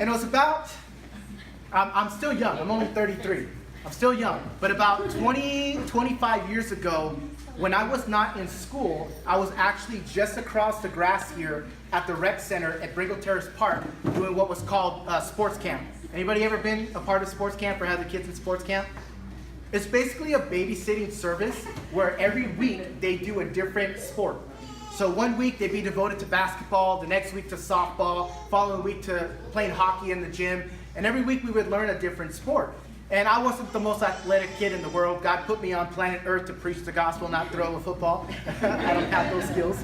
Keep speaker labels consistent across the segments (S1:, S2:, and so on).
S1: And it was about, I'm still young, I'm only 33. I'm still young, but about 25 years ago, when I was not in school, I was actually just across the grass here at the rec center at Bringle Terrace Park doing what was called sports camp. Anybody ever been a part of sports camp or had the kids in sports camp? It's basically a babysitting service where every week they do a different sport. So one week they'd be devoted to basketball, the next week to softball, following week to playing hockey in the gym, and every week we would learn a different sport. And I wasn't the most athletic kid in the world. God put me on planet Earth to preach the gospel, not throw a football. I don't have those skills.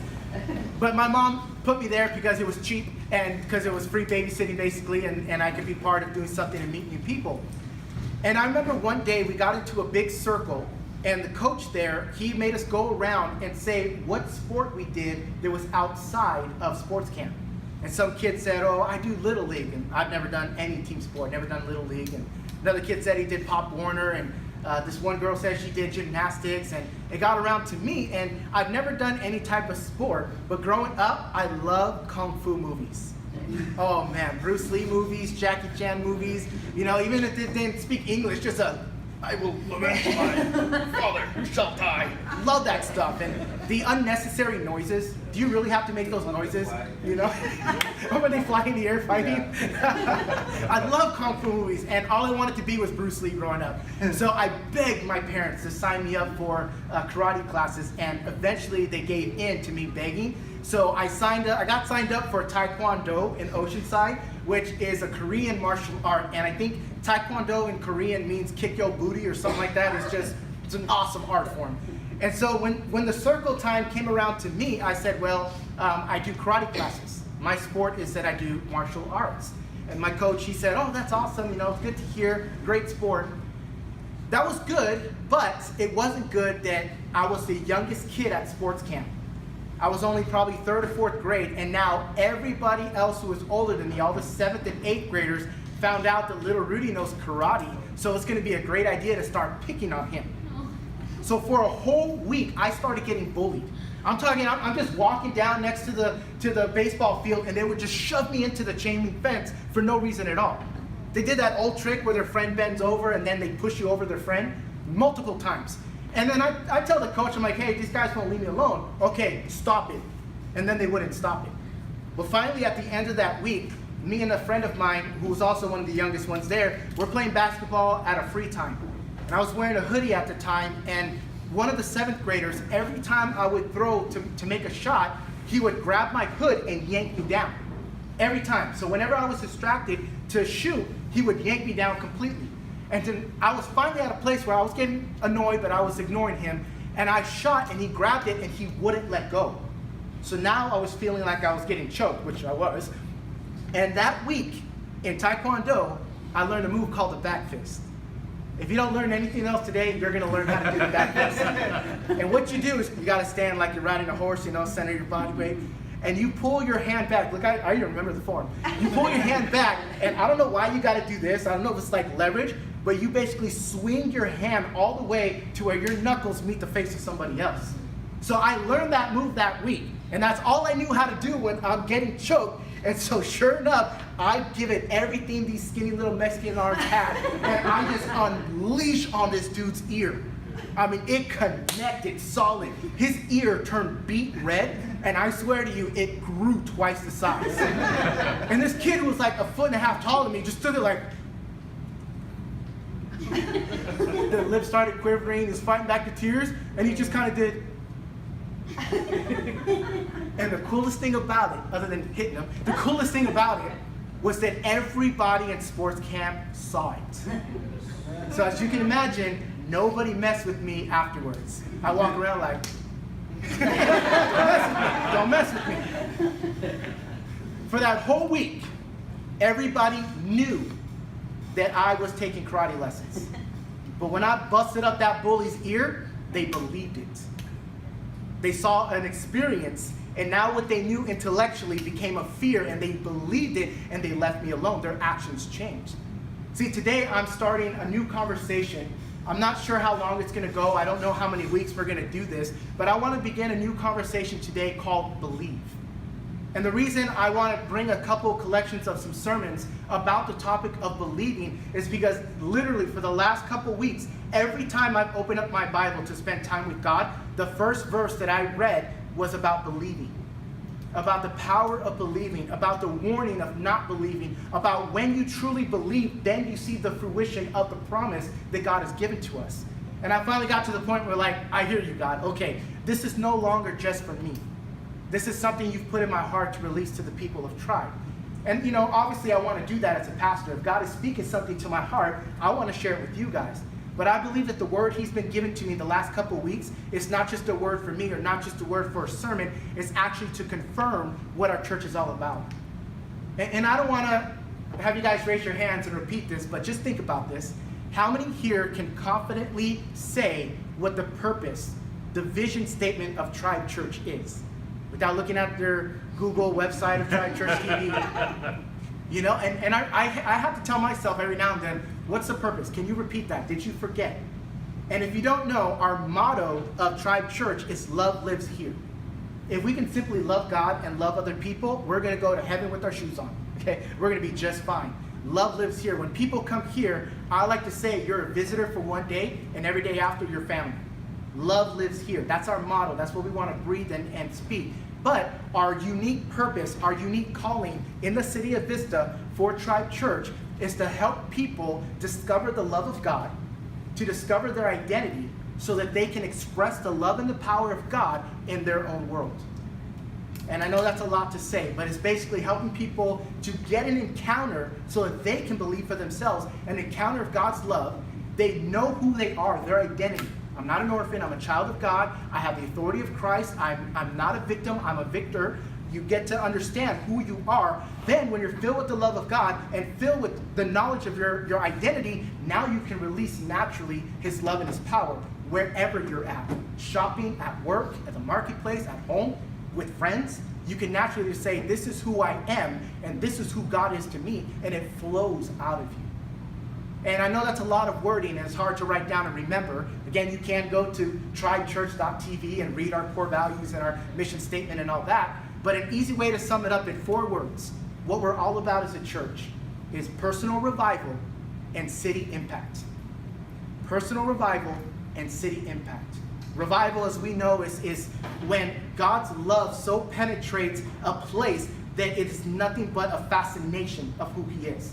S1: But my mom put me there because it was cheap and because it was free babysitting basically, and I could be part of doing something and meet new people. And I remember one day we got into a big circle, and the coach there, he made us go around and say what sport we did that was outside of sports camp. And some kid said, oh, I do Little League, and I've never done any team sport, never done Little League. And another kid said he did Pop Warner, and this one girl said she did gymnastics, and it got around to me, and I've never done any type of sport, but growing up, I love Kung Fu movies. Oh man, Bruce Lee movies, Jackie Chan movies, you know, even if they didn't speak English, just I will lament my father who shall die. Love that stuff. And the unnecessary noises. Do you really have to make those noises? You know? When they fly in the air fighting? I love Kung Fu movies, and all I wanted to be was Bruce Lee growing up. So I begged my parents to sign me up for karate classes, and eventually they gave in to me begging. So I got signed up for Taekwondo in Oceanside, which is a Korean martial art, and I think Taekwondo in Korean means kick your booty or something like that. It's an awesome art form. And so when the circle time came around to me, I said, well, I do karate classes. My sport is that I do martial arts. And my coach, he said, oh, that's awesome, you know, it's good to hear, great sport. That was good, but it wasn't good that I was the youngest kid at sports camp. I was only probably 3rd or 4th grade, and now everybody else who was older than me, all the 7th and 8th graders, found out that little Rudy knows karate, so it's going to be a great idea to start picking on him. So for a whole week, I started getting bullied. I'm just walking down next to the baseball field, and they would just shove me into the chain link fence for no reason at all. They did that old trick where their friend bends over, and then they push you over their friend multiple times. And then I tell the coach, I'm like, hey, these guys won't leave me alone. Okay, stop it. And then they wouldn't stop it. But finally, at the end of that week, me and a friend of mine, who was also one of the youngest ones there, we're playing basketball at a free time. And I was wearing a hoodie at the time, and one of the 7th graders, every time I would throw to make a shot, he would grab my hood and yank me down. Every time. So whenever I was distracted to shoot, he would yank me down completely. And then I was finally at a place where I was getting annoyed, but I was ignoring him. And I shot, and he grabbed it, and he wouldn't let go. So now I was feeling like I was getting choked, which I was. And that week in Taekwondo, I learned a move called the back fist. If you don't learn anything else today, you're gonna learn how to do the back fist. And what you do is you gotta stand like you're riding a horse, you know, center your body weight. And you pull your hand back. Look, I even remember the form. You pull your hand back, and I don't know why you gotta do this. I don't know if it's like leverage, but you basically swing your hand all the way to where your knuckles meet the face of somebody else. So I learned that move that week, and that's all I knew how to do when I'm getting choked. And so sure enough, I give it everything these skinny little Mexican arms had, and I just unleash on this dude's ear. I mean, it connected solid. His ear turned beet red, and I swear to you, it grew twice the size. And this kid who was like 1.5 feet taller than me just stood there like, the lips started quivering, he was fighting back the tears, and he just kind of did. And the coolest thing about it, other than hitting him, the coolest thing about it was that everybody in sports camp saw it. So as you can imagine, nobody messed with me afterwards. I walk around like, don't mess with me. For that whole week, everybody knew that I was taking karate lessons. But when I busted up that bully's ear, they believed it. They saw an experience, and now what they knew intellectually became a fear, and they believed it, and they left me alone. Their actions changed. See, today I'm starting a new conversation. I'm not sure how long it's going to go. I don't know how many weeks we're going to do this, but I want to begin a new conversation today called Believe. And the reason I want to bring a couple collections of some sermons about the topic of believing is because literally for the last couple weeks, every time I've opened up my Bible to spend time with God, the first verse that I read was about believing. About the power of believing, about the warning of not believing, about when you truly believe, then you see the fruition of the promise that God has given to us. And I finally got to the point where, like, I hear you, God. Okay, this is no longer just for me. This is something you've put in my heart to release to the people of Tribe. And, you know, obviously I want to do that as a pastor. If God is speaking something to my heart, I want to share it with you guys. But I believe that the word he's been giving to me the last couple of weeks is not just a word for me or not just a word for a sermon. It's actually to confirm what our church is all about. And I don't want to have you guys raise your hands and repeat this, but just think about this. How many here can confidently say what the purpose, the vision statement of Tribe Church is? Without looking at their Google website of Tribe Church TV. You know, and I have to tell myself every now and then, what's the purpose? Can you repeat that? Did you forget? And if you don't know, our motto of Tribe Church is love lives here. If we can simply love God and love other people, we're going to go to heaven with our shoes on. Okay? We're going to be just fine. Love lives here. When people come here, I like to say you're a visitor for one day, and every day after, your family. Love lives here. That's our motto. That's what we want to breathe and speak. But our unique purpose, our unique calling in the city of Vista for Tribe Church is to help people discover the love of God, to discover their identity, so that they can express the love and the power of God in their own world. And I know that's a lot to say, but it's basically helping people to get an encounter so that they can believe for themselves, an encounter of God's love. They know who they are, their identity. I'm not an orphan, I'm a child of God, I have the authority of Christ, I'm not a victim, I'm a victor. You get to understand who you are. Then when you're filled with the love of God and filled with the knowledge of your identity, now you can release naturally his love and his power wherever you're at. Shopping, at work, at the marketplace, at home, with friends. You can naturally say, this is who I am and this is who God is to me, and it flows out of you. And I know that's a lot of wording and it's hard to write down and remember. Again, you can go to tribechurch.tv and read our core values and our mission statement and all that. But an easy way to sum it up in 4 words, what we're all about as a church is personal revival and city impact. Personal revival and city impact. Revival, as we know, is when God's love so penetrates a place that it is nothing but a fascination of who he is.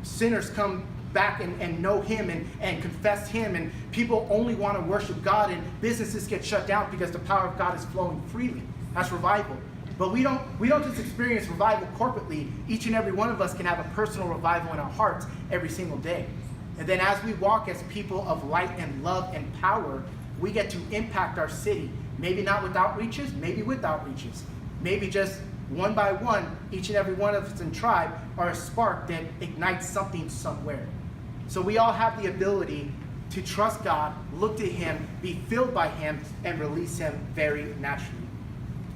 S1: Sinners come back and know him and confess him, and people only want to worship God, and businesses get shut down because the power of God is flowing freely. That's revival. But we don't just experience revival corporately. Each and every one of us can have a personal revival in our hearts every single day. And then as we walk as people of light and love and power, we get to impact our city. Maybe not with outreaches, maybe with outreaches. Maybe just one by one, each and every one of us in Tribe are a spark that ignites something somewhere. So we all have the ability to trust God, look to him, be filled by him, and release him very naturally.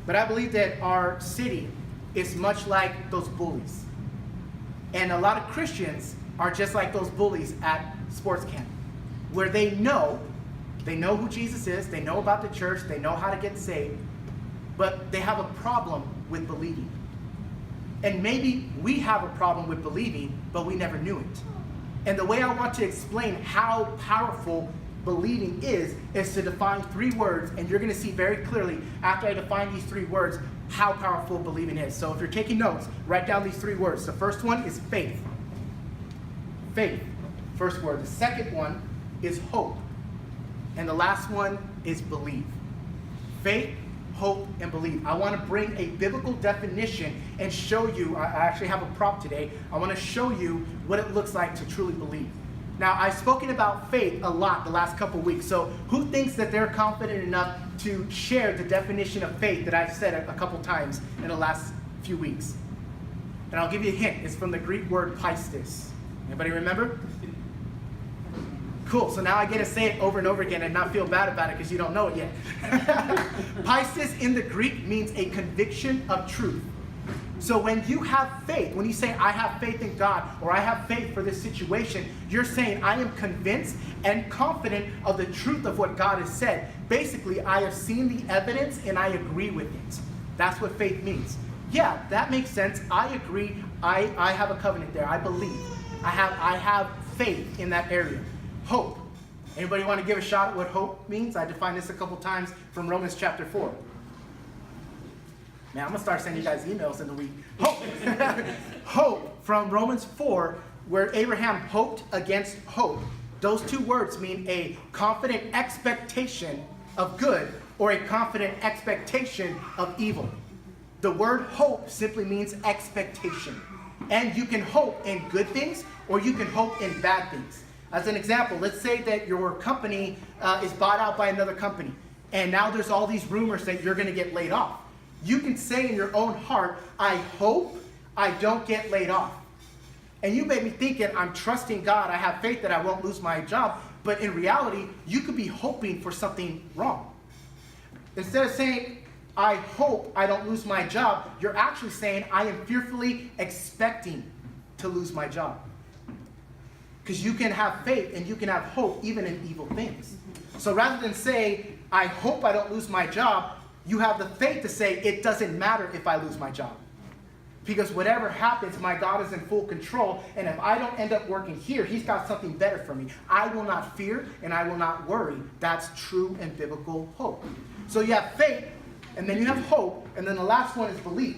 S1: But I believe that our city is much like those bullies. And a lot of Christians are just like those bullies at sports camp, where they know who Jesus is, they know about the church, they know how to get saved, but they have a problem with believing. And maybe we have a problem with believing, but we never knew it. And the way I want to explain how powerful believing is to define 3 words, and you're going to see very clearly after I define these 3 words how powerful believing is. So if you're taking notes, write down these 3 words. The first one is faith. Faith, first word. The second one is hope. And the last one is believe. Faith, hope, and believe. I want to bring a biblical definition and show you, I actually have a prop today, I want to show you what it looks like to truly believe. Now, I've spoken about faith a lot the last couple weeks, so who thinks that they're confident enough to share the definition of faith that I've said a couple times in the last few weeks? And I'll give you a hint. It's from the Greek word pistis. Anybody remember? Cool, so now I get to say it over and over again and not feel bad about it because you don't know it yet. Pistis in the Greek means a conviction of truth. So when you have faith, when you say, I have faith in God, or I have faith for this situation, you're saying, I am convinced and confident of the truth of what God has said. Basically, I have seen the evidence and I agree with it. That's what faith means. yeah, that makes sense. I agree. I have a covenant there. I believe. I have faith in that area. Hope. Anybody want to give a shot at what hope means? I defined this a couple times from Romans chapter 4. Man, I'm going to start sending you guys emails in the week. Hope. Hope from Romans 4, where Abraham hoped against hope. Those two words mean a confident expectation of good or a confident expectation of evil. The word hope simply means expectation. And you can hope in good things or you can hope in bad things. As an example, let's say that your company is bought out by another company, and now there's all these rumors that you're going to get laid off. You can say in your own heart, I hope I don't get laid off. And you may be thinking, I'm trusting God, I have faith that I won't lose my job, but in reality, you could be hoping for something wrong. Instead of saying, I hope I don't lose my job, you're actually saying, I am fearfully expecting to lose my job. Because you can have faith and you can have hope even in evil things. So rather than say, I hope I don't lose my job, you have the faith to say, it doesn't matter if I lose my job. Because whatever happens, my God is in full control, and if I don't end up working here, he's got something better for me. I will not fear and I will not worry. That's true and biblical hope. So you have faith, and then you have hope, and then the last one is belief.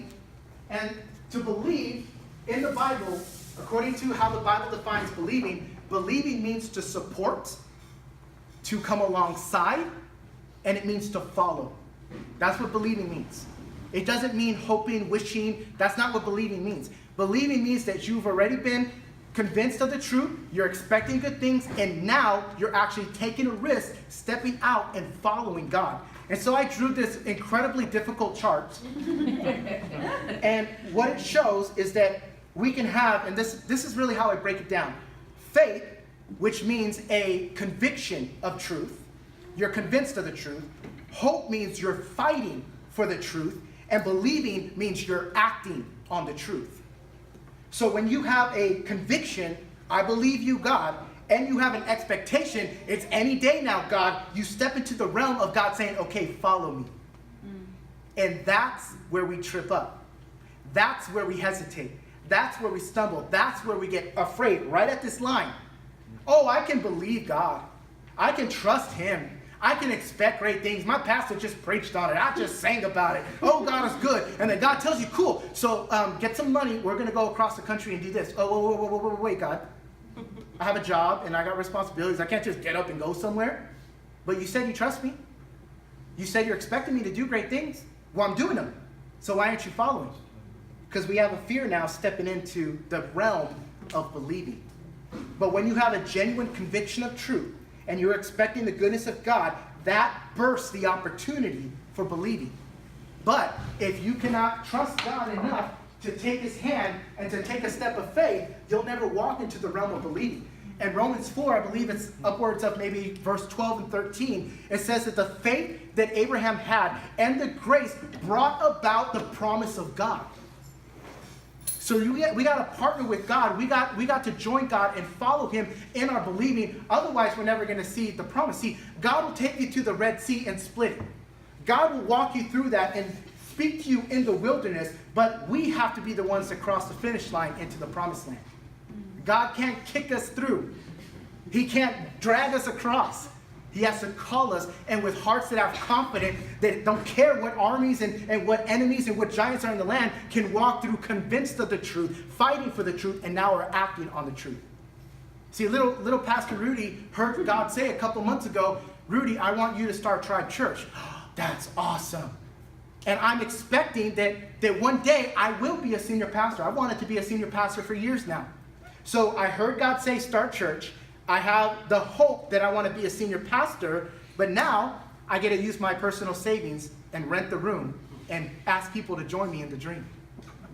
S1: And to believe in the Bible, according to how the Bible defines believing, believing means to support, to come alongside, and it means to follow. That's what believing means. It doesn't mean hoping, wishing. That's not what believing means. Believing means that you've already been convinced of the truth, you're expecting good things, and now you're actually taking a risk, stepping out and following God. And so I drew this incredibly difficult chart. And what it shows is that we can have, and this is really how I break it down, faith, which means a conviction of truth. You're convinced of the truth. Hope means you're fighting for the truth. And believing means you're acting on the truth. So when you have a conviction, I believe you, God, and you have an expectation, it's any day now, God, you step into the realm of God saying, okay, follow me. And that's where we trip up. That's where we hesitate. That's where we stumble. That's where we get afraid, right at this line. Oh, I can believe God. I can trust him. I can expect great things. My pastor just preached on it. I just sang about it. Oh, God is good. And then God tells you, cool, so get some money. We're going to go across the country and do this. Oh, wait, God. I have a job and I got responsibilities. I can't just get up and go somewhere. But you said you trust me. You said you're expecting me to do great things. Well, I'm doing them. So why aren't you following? Because we have a fear now stepping into the realm of believing. But when you have a genuine conviction of truth, and you're expecting the goodness of God, that bursts the opportunity for believing. But if you cannot trust God enough to take his hand and to take a step of faith, you'll never walk into the realm of believing. And Romans 4, I believe it's upwards of maybe verse 12 and 13, it says that the faith that Abraham had and the grace brought about the promise of God. So we got to partner with God. We got to join God and follow him in our believing. Otherwise, we're never going to see the promise. See, God will take you to the Red Sea and split it. God will walk you through that and speak to you in the wilderness, but we have to be the ones that cross the finish line into the promised land. God can't kick us through. He can't drag us across. He has to call us, and with hearts that have confidence, that don't care what armies and what enemies and what giants are in the land, can walk through convinced of the truth, fighting for the truth, and now are acting on the truth. See, little Pastor Rudy heard God say a couple months ago, Rudy, I want you to start Tribe Church. That's awesome. And I'm expecting that one day I will be a senior pastor. I wanted to be a senior pastor for years now. So I heard God say start church. I have the hope that I want to be a senior pastor, but now I get to use my personal savings and rent the room and ask people to join me in the dream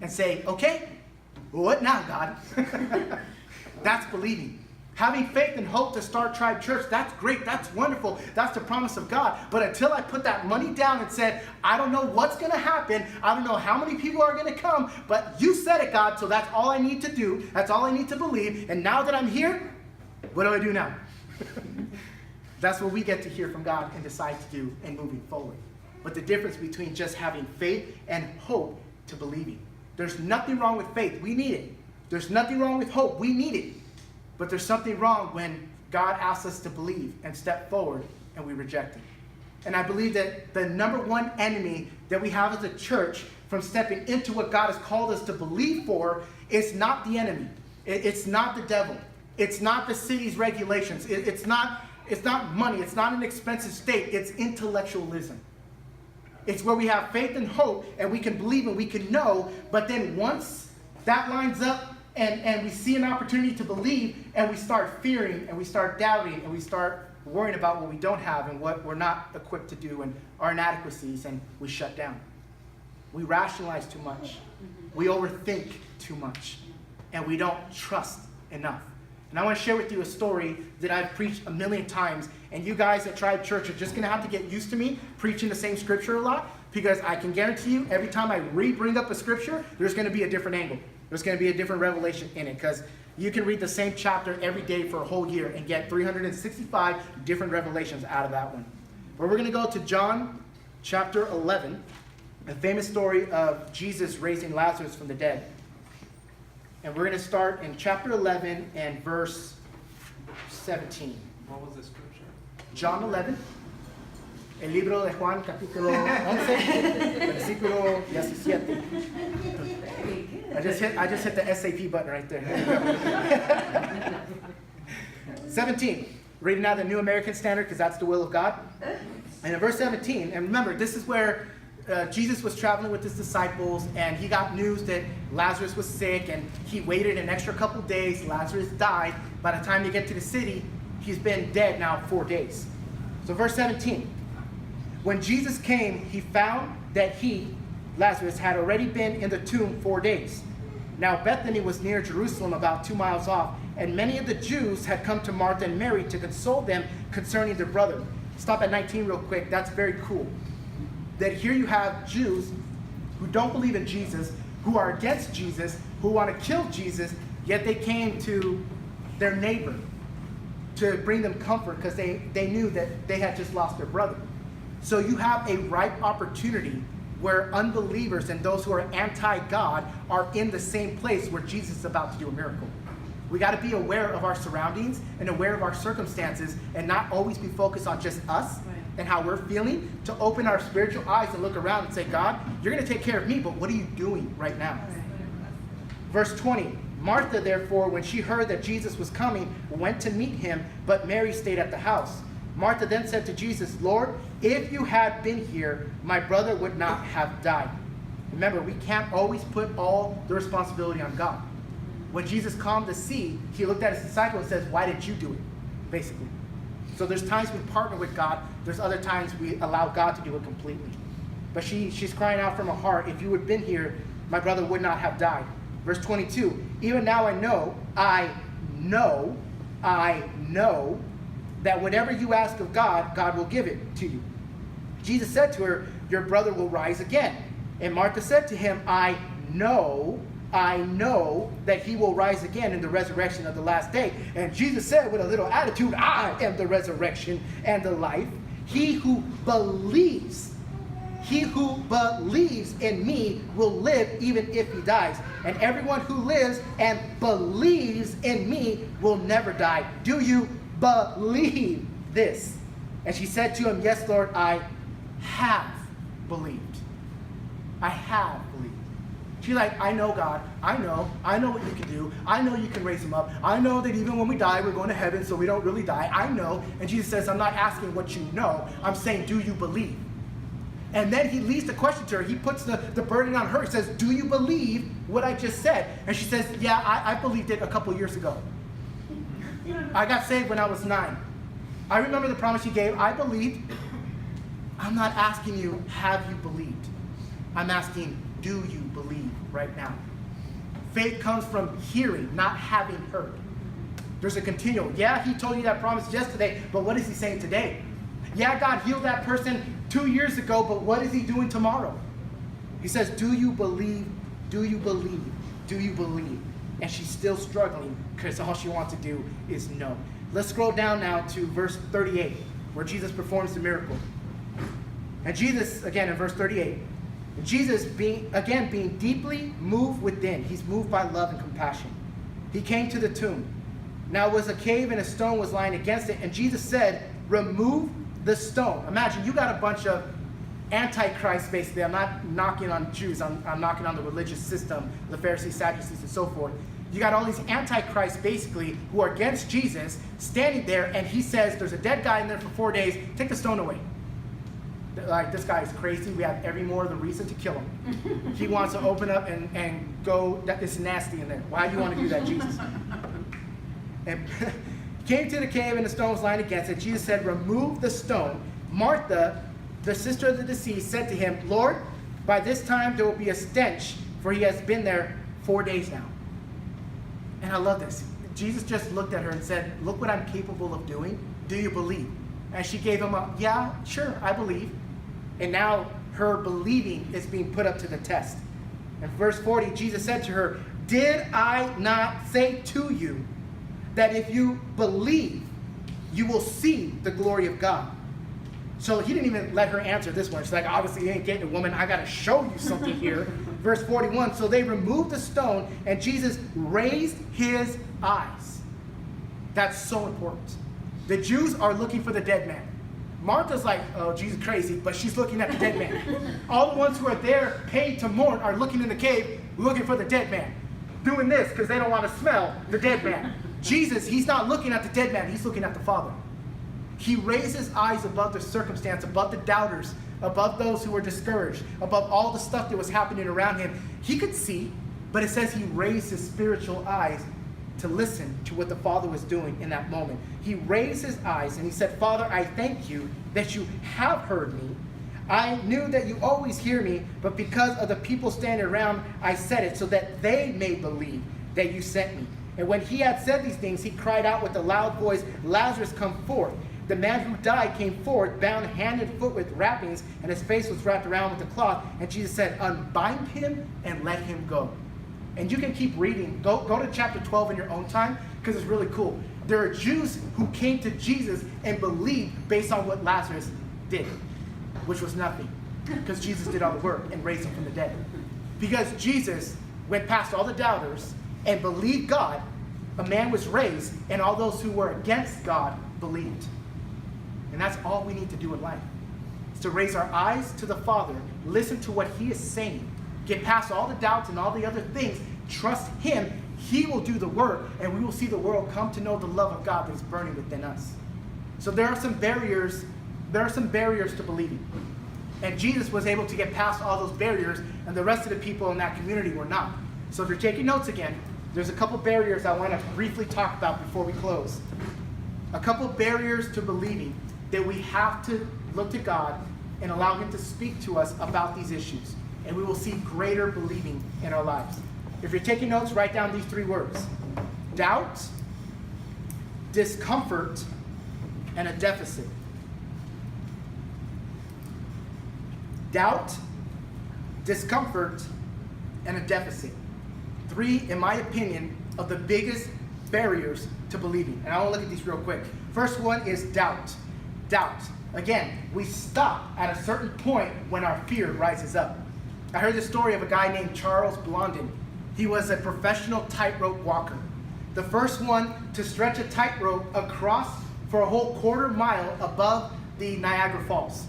S1: and say, okay, what now, God? That's believing. Having faith and hope to start Tribe Church, that's great, that's wonderful, that's the promise of God. But until I put that money down and said, I don't know what's going to happen, I don't know how many people are going to come, but you said it, God, so that's all I need to do, that's all I need to believe, and now that I'm here, what do I do now? That's what we get to hear from God and decide to do in moving forward. But the difference between just having faith and hope to believing. There's nothing wrong with faith. We need it. There's nothing wrong with hope. We need it. But there's something wrong when God asks us to believe and step forward and we reject it. And I believe that the number one enemy that we have as a church from stepping into what God has called us to believe for is not the enemy. It's not the devil. It's not the city's regulations. It's not money. It's not an expensive state. It's intellectualism. It's where we have faith and hope and we can believe and we can know, but then once that lines up and we see an opportunity to believe and we start fearing and we start doubting and we start worrying about what we don't have and what we're not equipped to do and our inadequacies, and we shut down. We rationalize too much. We overthink too much. And we don't trust enough. And I want to share with you a story that I've preached a million times, and you guys at Tribe Church are just going to have to get used to me preaching the same scripture a lot, because I can guarantee you every time I bring up a scripture, there's going to be a different angle. There's going to be a different revelation in it, because you can read the same chapter every day for a whole year and get 365 different revelations out of that one. But we're going to go to John chapter 11, a famous story of Jesus raising Lazarus from the dead. And we're going to start in chapter 11 and verse 17.
S2: What was the scripture?
S1: John 11. El libro de Juan, capítulo 11, versículo 17. I just hit the SAP button right there. 17. Reading out the New American Standard, because that's the will of God. And in verse 17, and remember, this is where Jesus was traveling with his disciples, and he got news that Lazarus was sick, and he waited an extra couple days. Lazarus died. By the time they get to the city, he's been dead now 4 days. So verse 17. When Jesus came, he found that he, Lazarus, had already been in the tomb 4 days. Now Bethany was near Jerusalem, about 2 miles off, and many of the Jews had come to Martha and Mary to console them concerning their brother. Stop at 19 real quick. That's very cool. That here you have Jews who don't believe in Jesus, who are against Jesus, who want to kill Jesus, yet they came to their neighbor to bring them comfort because they knew that they had just lost their brother. So you have a ripe opportunity where unbelievers and those who are anti-God are in the same place where Jesus is about to do a miracle. We got to be aware of our surroundings and aware of our circumstances and not always be focused on just us and how we're feeling, to open our spiritual eyes and look around and say, God, you're going to take care of me, but what are you doing right now? Verse 20, Martha, therefore, when she heard that Jesus was coming, went to meet him, but Mary stayed at the house. Martha then said to Jesus, Lord, if you had been here, my brother would not have died. Remember, we can't always put all the responsibility on God. When Jesus calmed the sea, he looked at his disciple and says, why did you do it? Basically. So there's times we partner with God. There's other times we allow God to do it completely. But she's crying out from her heart, if you had been here, my brother would not have died. Verse 22, even now I know that whatever you ask of God, God will give it to you. Jesus said to her, your brother will rise again. And Martha said to him, I know that he will rise again in the resurrection of the last day. And Jesus said with a little attitude, I am the resurrection and the life. He who believes in me will live even if he dies. And everyone who lives and believes in me will never die. Do you believe this? And she said to him, yes, Lord, I have believed. I have believed. She's like, I know, God. I know what you can do. I know you can raise him up. I know that even when we die, we're going to heaven, so we don't really die. I know. And Jesus says, I'm not asking what you know. I'm saying, do you believe? And then he leads the question to her. He puts the burden on her. He says, do you believe what I just said? And she says, yeah, I believed it a couple years ago. I got saved when I was 9. I remember the promise he gave. I believed. I'm not asking you, have you believed? I'm asking, do you believe right now? Faith comes from hearing, not having heard. There's a continuum. Yeah, he told you that promise yesterday, but what is he saying today? Yeah, God healed that person 2 years ago, but what is he doing tomorrow? He says, do you believe? Do you believe? Do you believe? And she's still struggling because all she wants to do is no. Let's scroll down now to verse 38, where Jesus performs the miracle. And Jesus, again in verse 38, Jesus, being deeply moved within, he's moved by love and compassion. He came to the tomb. Now it was a cave and a stone was lying against it. And Jesus said, remove the stone. Imagine you got a bunch of antichrists basically. I'm not knocking on Jews. I'm knocking on the religious system, the Pharisees, Sadducees, and so forth. You got all these antichrists basically who are against Jesus standing there, and he says, there's a dead guy in there for 4 days. Take the stone away. Like, this guy is crazy. We have every more of the reason to kill him. He wants to open up and go, it's nasty in there. Why do you want to do that, Jesus? And came to the cave and the stone was lying against it. Jesus said, remove the stone. Martha, the sister of the deceased, said to him, Lord, by this time there will be a stench, for he has been there 4 days now. And I love this. Jesus just looked at her and said, look what I'm capable of doing. Do you believe? And she gave him a, yeah, sure, I believe. And now her believing is being put up to the test. In verse 40, Jesus said to her, did I not say to you that if you believe, you will see the glory of God? So he didn't even let her answer this one. She's like, obviously you ain't getting it, woman. I got to show you something here. Verse 41, so they removed the stone and Jesus raised his eyes. That's so important. The Jews are looking for the dead man. Martha's like, oh, Jesus crazy, but she's looking at the dead man. All the ones who are there paid to mourn are looking in the cave, looking for the dead man. Doing this because they don't want to smell the dead man. Jesus, he's not looking at the dead man, he's looking at the Father. He raised his eyes above the circumstance, above the doubters, above those who were discouraged, above all the stuff that was happening around him. He could see, but it says he raised his spiritual eyes to listen to what the Father was doing in that moment. He raised his eyes and he said, Father, I thank you that you have heard me. I knew that you always hear me, but because of the people standing around, I said it so that they may believe that you sent me. And when he had said these things, he cried out with a loud voice, Lazarus, come forth. The man who died came forth, bound hand and foot with wrappings, and his face was wrapped around with a cloth. And Jesus said, unbind him and let him go. And you can keep reading. Go to chapter 12 in your own time, because it's really cool. There are Jews who came to Jesus and believed based on what Lazarus did, which was nothing, because Jesus did all the work and raised him from the dead. Because Jesus went past all the doubters and believed God, a man was raised, and all those who were against God believed. And that's all we need to do in life, is to raise our eyes to the Father, listen to what he is saying, get past all the doubts and all the other things, trust him. He will do the work, and we will see the world come to know the love of God that is burning within us. So there are some barriers. There are some barriers to believing. And Jesus was able to get past all those barriers, and the rest of the people in that community were not. So if you're taking notes again, there's a couple barriers I want to briefly talk about before we close. A couple barriers to believing that we have to look to God and allow him to speak to us about these issues. And we will see greater believing in our lives. If you're taking notes, write down these three words: doubt, discomfort, and a deficit. Doubt, discomfort, and a deficit. Three, in my opinion, of the biggest barriers to believing. And I want to look at these real quick. First one is doubt. Doubt. Again, we stop at a certain point when our fear rises up. I heard the story of a guy named Charles Blondin. He was a professional tightrope walker. The first one to stretch a tightrope across for a whole quarter mile above the Niagara Falls.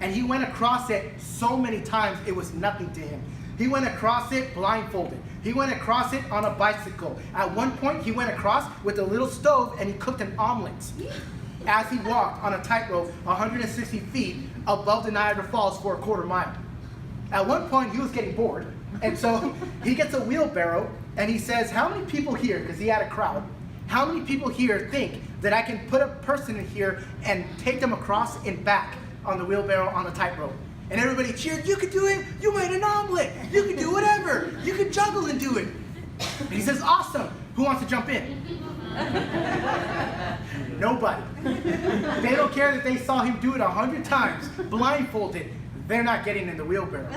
S1: And he went across it so many times it was nothing to him. He went across it blindfolded. He went across it on a bicycle. At one point, he went across with a little stove and he cooked an omelet as he walked on a tightrope 160 feet above the Niagara Falls for a quarter mile. At one point, he was getting bored, and so he gets a wheelbarrow and he says, how many people here, because he had a crowd, how many people here think that I can put a person in here and take them across and back on the wheelbarrow on the tightrope? And everybody cheered, you could do it, you made an omelet, you could do whatever, you could juggle and do it. And he says, awesome, who wants to jump in? Nobody. They don't care that they saw him do it 100 times, blindfolded. They're not getting in the wheelbarrow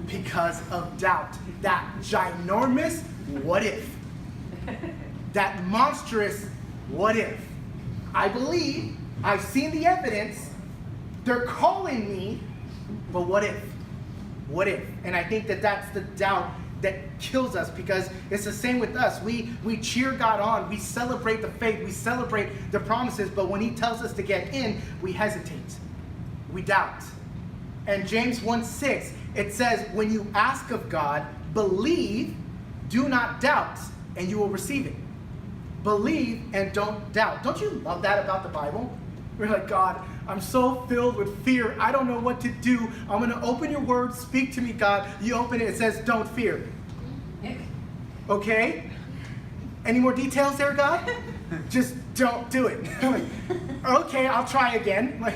S1: because of doubt. That ginormous what if. That monstrous what if. I believe, I've seen the evidence, they're calling me, but what if? what if? And I think that that's the doubt that kills us, because it's the same with us. We cheer God on, we celebrate the faith, we celebrate the promises, but when he tells us to get in, we hesitate, we doubt. And James 1:6, it says, when you ask of God, believe, do not doubt, and you will receive it. Believe and don't doubt. Don't you love that about the Bible? We're like, God, I'm so filled with fear. I don't know what to do. I'm going to open your word. Speak to me, God. You open it. It says, don't fear. Okay? Any more details there, God? Just don't do it. Like, okay, I'll try again. Like,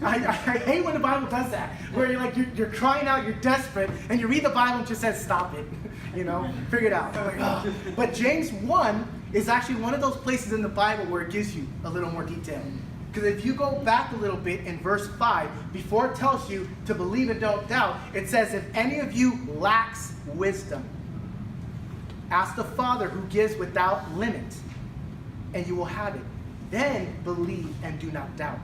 S1: I hate when the Bible does that, where you're like, you're crying out, you're desperate, and you read the Bible and it just says, stop it. Figure it out. Like, oh. But James 1 is actually one of those places in the Bible where it gives you a little more detail. Because if you go back a little bit in verse 5, before it tells you to believe and don't doubt, it says, if any of you lacks wisdom, ask the Father who gives without limit, and you will have it. Then believe and do not doubt.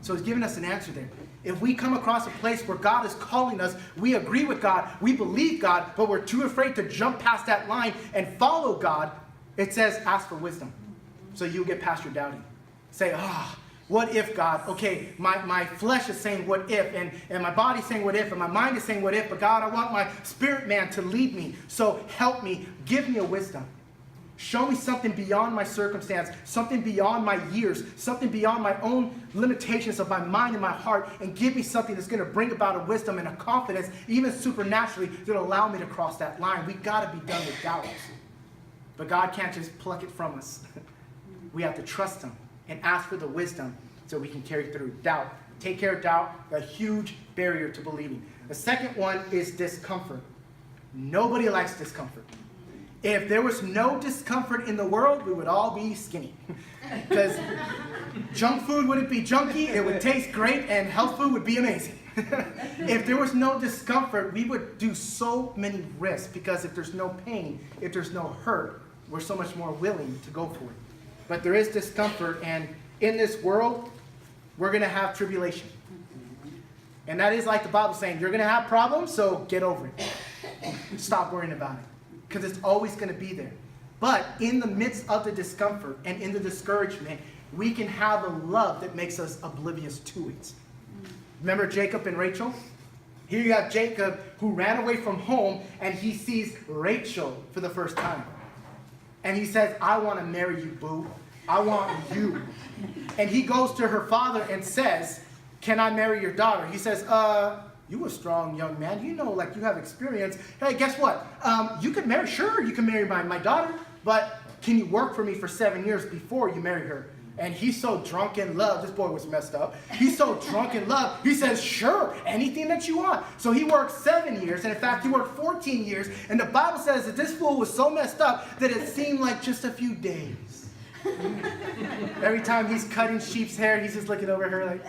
S1: So he's giving us an answer there. If we come across a place where God is calling us, we agree with God, we believe God, but we're too afraid to jump past that line and follow God, it says ask for wisdom. So you'll get past your doubting. Say, what if, God? Okay, my flesh is saying what if, and my body's saying what if, and my mind is saying what if, but God, I want my spirit man to lead me. So help me, give me a wisdom. Show me something beyond my circumstance, something beyond my years, something beyond my own limitations of my mind and my heart, and give me something that's going to bring about a wisdom and a confidence, even supernaturally, that'll allow me to cross that line. We've got to be done with doubt. But God can't just pluck it from us. We have to trust him and ask for the wisdom so we can carry through. Doubt. Take care of doubt, a huge barrier to believing. The second one is discomfort. Nobody likes discomfort. If there was no discomfort in the world, we would all be skinny. Because junk food wouldn't be junky, it would taste great, and health food would be amazing. If there was no discomfort, we would do so many risks, because if there's no pain, if there's no hurt, we're so much more willing to go for it. But there is discomfort, and in this world, we're going to have tribulation. And that is like the Bible saying, you're going to have problems, so get over it. Stop worrying about it. Because it's always going to be there. But in the midst of the discomfort and in the discouragement, we can have a love that makes us oblivious to it. Remember Jacob and Rachel? Here you have Jacob who ran away from home, and he sees Rachel for the first time. And he says, I want to marry you, boo. I want you. And he goes to her father and says, can I marry your daughter? He says, you a strong young man. You know, like, you have experience. Hey, guess what? You can marry, sure, you can marry my daughter, but can you work for me for 7 years before you marry her? And he's so drunk in love. This boy was messed up. He's so drunk in love. He says, sure, anything that you want. So he worked 7 years. And in fact, he worked 14 years. And the Bible says that this fool was so messed up that it seemed like just a few days. Every time he's cutting sheep's hair, he's just looking over her like...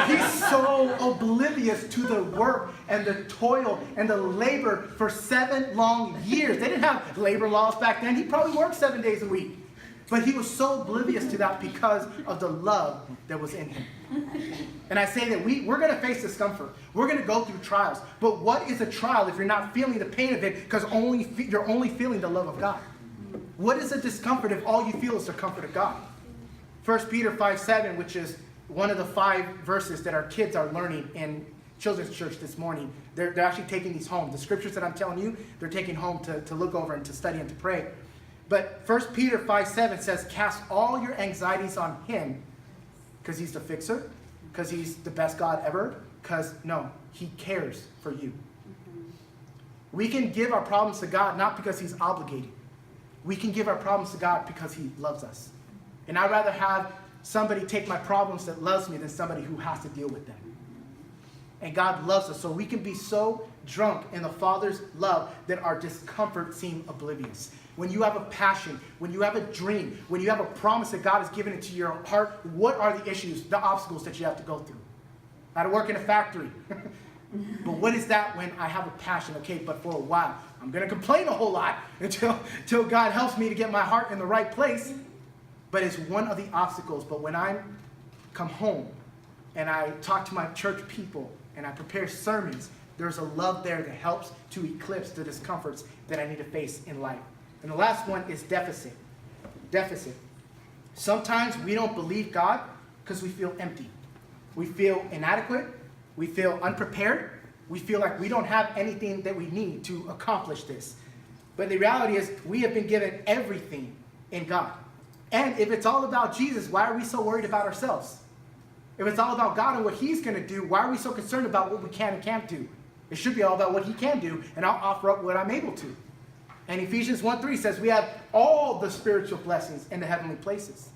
S1: He's so oblivious to the work and the toil and the labor for 7 long years. They didn't have labor laws back then. He probably worked 7 days a week. But he was so oblivious to that because of the love that was in him. And I say that we're going to face discomfort. We're going to go through trials. But what is a trial if you're not feeling the pain of it because you're only feeling the love of God? What is a discomfort if all you feel is the comfort of God? 1 Peter 5:7, which is one of the 5 verses that our kids are learning in children's church this morning. They're actually taking these home. The scriptures that I'm telling you, they're taking home to look over and to study and to pray. But 1 Peter 5:7 says, cast all your anxieties on him, because he's the fixer, because he's the best God ever, because, no, he cares for you. We can give our problems to God not because he's obligated. We can give our problems to God because he loves us. And I'd rather have somebody take my problems that loves me than somebody who has to deal with them. And God loves us, so we can be so drunk in the Father's love that our discomfort seems oblivious. When you have a passion, when you have a dream, when you have a promise that God has given into your heart, what are the issues, the obstacles that you have to go through? I had to work in a factory. But what is that when I have a passion? Okay, but for a while, I'm going to complain a whole lot until God helps me to get my heart in the right place. but it's one of the obstacles. But when I come home and I talk to my church people and I prepare sermons, there's a love there that helps to eclipse the discomforts that I need to face in life. And the last one is deficit. Deficit. Sometimes we don't believe God because we feel empty. We feel inadequate. We feel unprepared. We feel like we don't have anything that we need to accomplish this. But the reality is we have been given everything in God. And if it's all about Jesus, why are we so worried about ourselves? If it's all about God and what he's going to do, why are we so concerned about what we can and can't do? It should be all about what he can do, and I'll offer up what I'm able to. And Ephesians 1:3 says we have all the spiritual blessings in the heavenly places.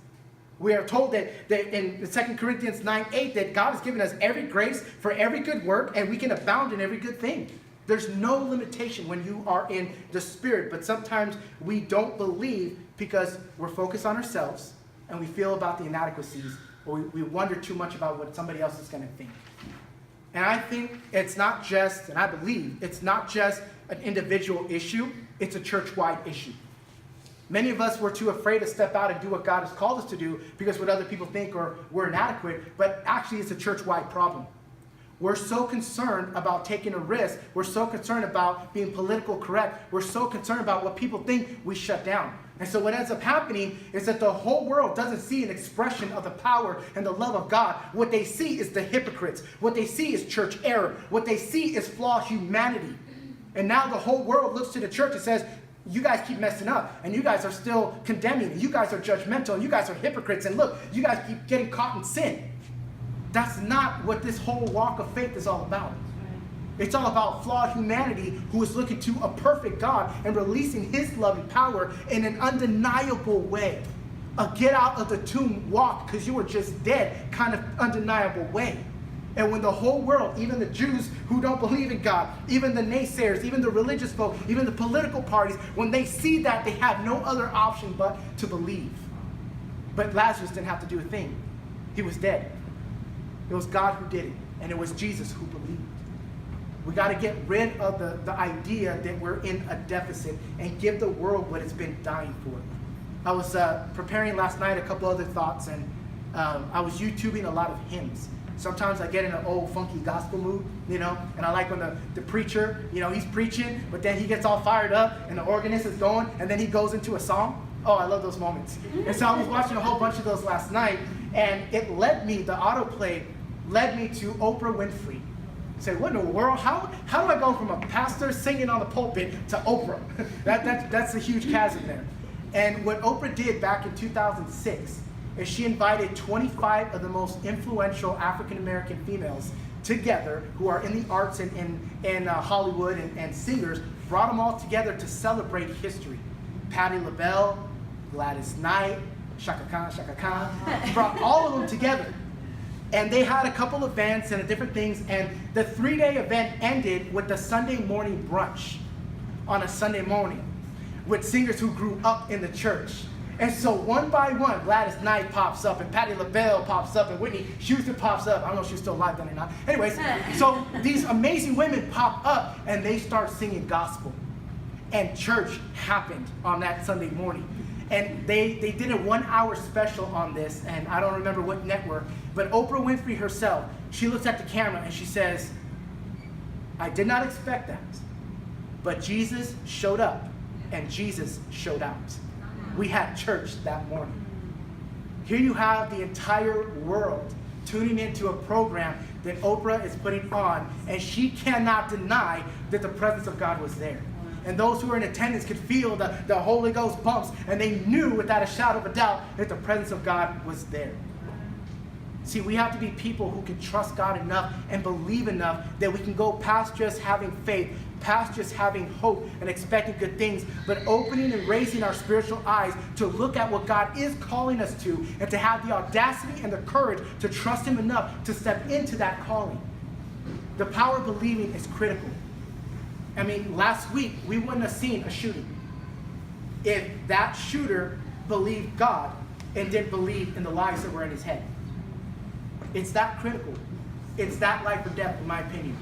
S1: We are told that in 2 Corinthians 9:8 that God has given us every grace for every good work, and we can abound in every good thing. There's no limitation when you are in the Spirit, but sometimes we don't believe because we're focused on ourselves, and we feel about the inadequacies, or we wonder too much about what somebody else is going to think. And I think it's not just, and I believe, it's not just an individual issue, it's a church-wide issue. Many of us were too afraid to step out and do what God has called us to do because what other people think or we're inadequate, but actually it's a church-wide problem. We're so concerned about taking a risk, we're so concerned about being politically correct, we're so concerned about what people think, we shut down. And so what ends up happening is that the whole world doesn't see an expression of the power and the love of God. What they see is the hypocrites. What they see is church error. What they see is flawed humanity. And now the whole world looks to the church and says, you guys keep messing up, and you guys are still condemning, and you guys are judgmental, and you guys are hypocrites, and look, you guys keep getting caught in sin. That's not what this whole walk of faith is all about. It's all about flawed humanity who is looking to a perfect God and releasing his loving power in an undeniable way. A get out of the tomb walk because you were just dead kind of undeniable way. And when the whole world, even the Jews who don't believe in God, even the naysayers, even the religious folk, even the political parties, when they see that, they have no other option but to believe. But Lazarus didn't have to do a thing. He was dead. It was God who did it, and it was Jesus who believed. We got to get rid of the idea that we're in a deficit and give the world what it's been dying for. I was preparing last night a couple other thoughts, and I was YouTubing a lot of hymns. Sometimes I get in an old funky gospel mood, and I like when the preacher, he's preaching, but then he gets all fired up and the organist is going, and then he goes into a song. Oh, I love those moments. And so I was watching a whole bunch of those last night, and it led me, the autoplay led me to Oprah Winfrey. I said, what in the world? How do I go from a pastor singing on the pulpit to Oprah? That's a huge chasm there. And what Oprah did back in 2006 is she invited 25 of the most influential African-American females together who are in the arts and in Hollywood and singers, brought them all together to celebrate history. Patti LaBelle, Gladys Knight, Chaka Khan, brought all of them together. And they had a couple events and different things, and the 3-day event ended with the Sunday morning brunch on a Sunday morning with singers who grew up in the church. And so one by one, Gladys Knight pops up, and Patti LaBelle pops up, and Whitney Houston pops up. I don't know if she's still alive then or not. Anyways, so these amazing women pop up, and they start singing gospel. And church happened on that Sunday morning. And they did a 1-hour special on this, and I don't remember what network, but Oprah Winfrey herself, she looks at the camera and she says, I did not expect that, but Jesus showed up, and Jesus showed out. We had church that morning. Here you have the entire world tuning into a program that Oprah is putting on, and she cannot deny that the presence of God was there. And those who were in attendance could feel the Holy Ghost bumps, and they knew without a shadow of a doubt that the presence of God was there. See, we have to be people who can trust God enough and believe enough that we can go past just having faith, past just having hope and expecting good things, but opening and raising our spiritual eyes to look at what God is calling us to, and to have the audacity and the courage to trust Him enough to step into that calling. The power of believing is critical. I mean, last week, we wouldn't have seen a shooting if that shooter believed God and didn't believe in the lies that were in his head. It's that critical. It's that life or death, in my opinion.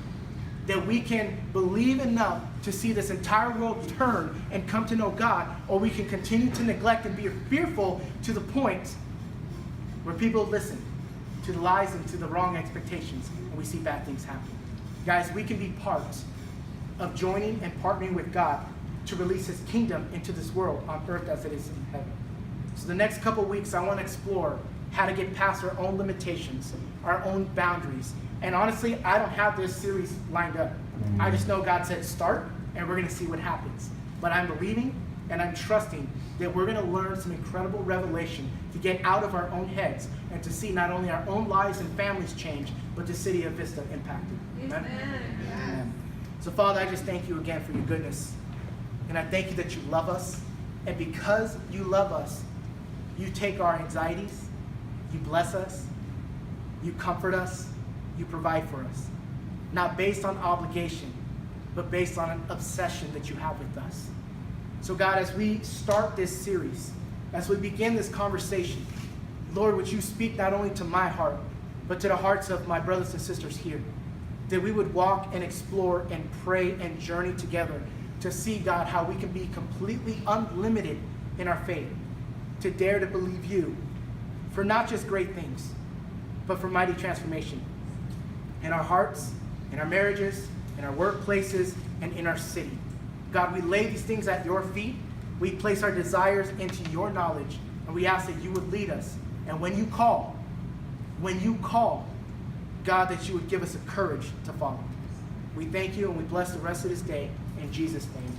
S1: that we can believe enough to see this entire world turn and come to know God, or we can continue to neglect and be fearful to the point where people listen to the lies and to the wrong expectations, and we see bad things happen. Guys, we can be part of joining and partnering with God to release his kingdom into this world on earth as it is in heaven. So the next couple weeks, I want to explore how to get past our own limitations, our own boundaries. And honestly, I don't have this series lined up. I just know God said start, and we're going to see what happens. But I'm believing and I'm trusting that we're going to learn some incredible revelation to get out of our own heads and to see not only our own lives and families change, but the city of Vista impacted. Amen? Amen. So Father, I just thank you again for your goodness. And I thank you that you love us. And because you love us, you take our anxieties, you bless us, you comfort us, you provide for us. Not based on obligation, but based on an obsession that you have with us. So God, as we start this series, as we begin this conversation, Lord, would you speak not only to my heart, but to the hearts of my brothers and sisters here, that we would walk and explore and pray and journey together to see, God, how we can be completely unlimited in our faith, to dare to believe you for not just great things, but for mighty transformation in our hearts, in our marriages, in our workplaces, and in our city. God, we lay these things at your feet. We place our desires into your knowledge, and we ask that you would lead us. And when you call, God, that you would give us a courage to follow. We thank you, and we bless the rest of this day. In Jesus' name.